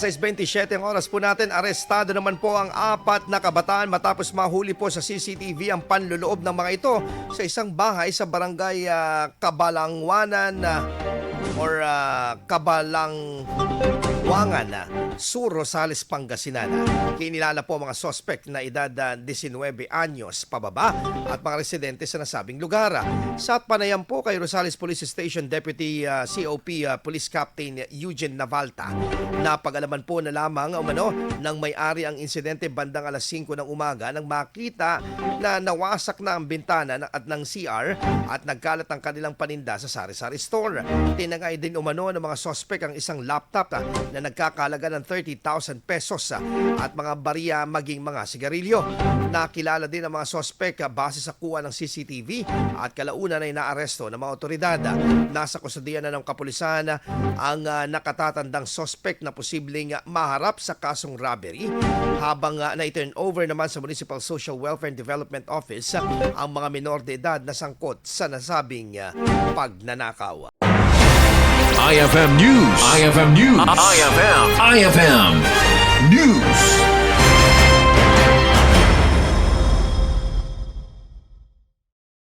6:27 ang oras po natin. Arestado naman po ang 4 na kabataan matapos mahuli po sa CCTV ang panloloob ng mga ito sa isang bahay sa barangay Kabalangwanan or Kabalangwangan, Sur, Rosales, Pangasinan. Kinilala po mga suspect na edad 19 anyos pababa at mga residente sa nasabing lugar. Sa panayam po kay Rosales Police Station Deputy COP Police Captain Eugene Navalta, napag-alaman po na lamang umano ng may-ari ang insidente bandang alas 5 ng umaga nang makita na nawasak na ang bintana at ng CR at nagkalat ang kanilang paninda sa sari-sari store. Tinangay din umano ng mga suspect ang isang laptop na nagkakalaga ng 30,000 pesos at mga bariya maging mga sigarilyo. Nakilala din ang mga suspect base sa kuha ng CCTV at kalaunan ay naaresto ng mga otoridad. Nasa kustudiyan na ng kapulisan ang nakatatandang suspect na posibleng maharap sa kasong robbery habang na-turn over naman sa Municipal Social Welfare and Development Office ang mga minor de edad na sangkot sa nasabing pagnanakaw. IFM News. IFM News. IFM News.